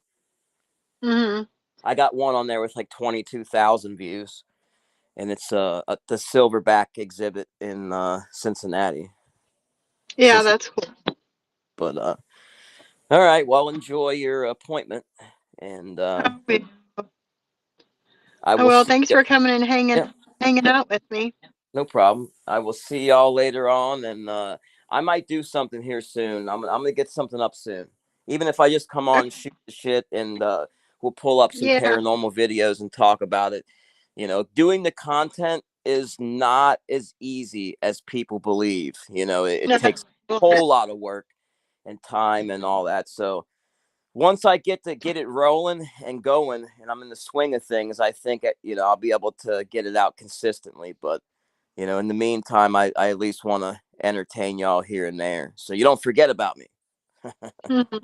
Mhm. I got one on there with like 22,000 views, and it's the silverback exhibit in Cincinnati. Yeah, that's cool. But all right, well, enjoy your appointment, and Oh, yeah. I Oh will well, see thanks you. for coming and Yeah, hanging out with me. no problem. I will see y'all later on, and I might do something here soon. I'm gonna get something up soon, even if I just come on, shoot the shit, and we'll pull up some Yeah. paranormal videos and talk about it. Doing the content is not as easy as people believe. It No. takes a whole lot of work and time and all that. So once I get it rolling and going, and I'm in the swing of things, I think I'll be able to get it out consistently. But in the meantime, I at least want to entertain y'all here and there, so you don't forget about me. Mhm.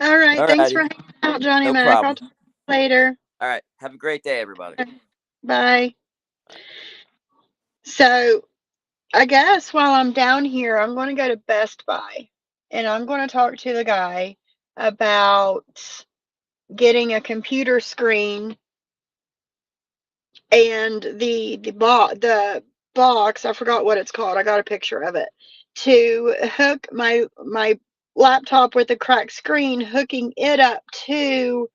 All right. All Thanks for righty, hanging out, Johnny no Mac. I'll problem. talk to you later. All right, have a great day, everybody. Bye. Bye. So I guess while I'm down here, I'm going to go to Best Buy and I'm going to talk to the guy about getting a computer screen and the box. I forgot what it's called. I got a picture of it to hook my laptop with a cracked screen, hooking it up to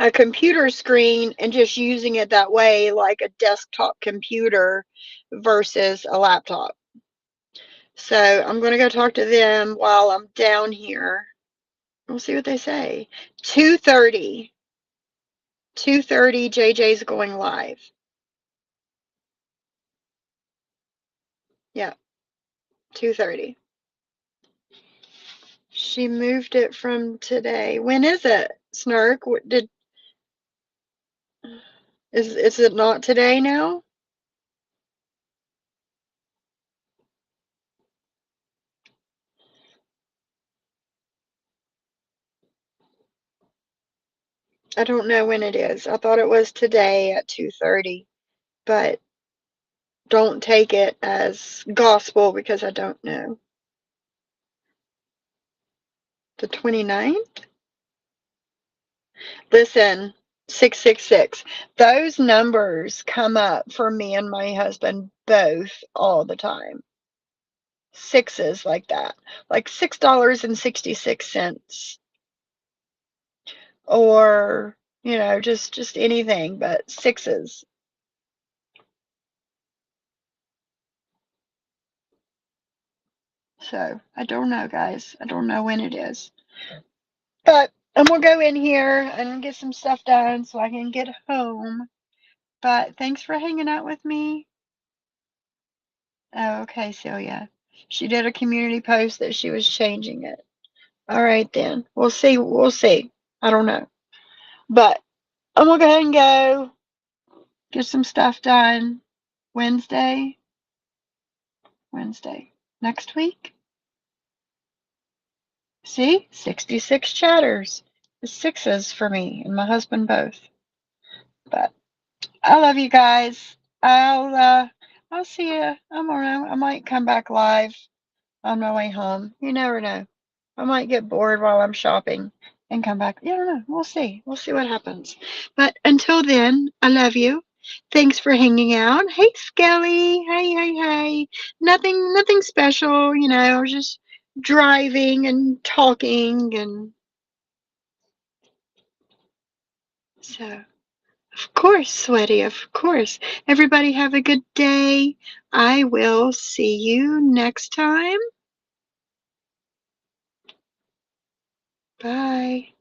a computer screen and just using it that way, like a desktop computer versus a laptop. So I'm going to go talk to them while I'm down here. We'll see what they say. 2:30. 2:30, JJ's going live. Yeah, 2:30. She moved it from today. When is it, Snark? What did is it not today now? I don't know when it is. I thought it was today at 2:30, but don't take it as gospel because I don't know. The 29th? Listen, 666. Those numbers come up for me and my husband both all the time. Sixes like that. Like $6.66 or, just anything but sixes. So, I don't know, guys. I don't know when it is. But I'm gonna go in here and get some stuff done so I can get home. But thanks for hanging out with me. Oh, okay, Celia. She did a community post that she was changing it. All right, then. We'll see. We'll see. I don't know. But I'm going to go ahead and go get some stuff done. Wednesday. Wednesday. Next week. See? 66 chatters. It's sixes for me and my husband both. But I love you guys. I'll see you. I don't know. I might come back live on my way home. You never know. I might get bored while I'm shopping and come back. You don't know. We'll see. We'll see what happens. But until then, I love you. Thanks for hanging out. Hey, Skelly. Hey, hey, hey. Nothing special. You know, I was just driving and talking, and so. Of course, Sweaty, of course. Everybody have a good day. I will see you next time. Bye.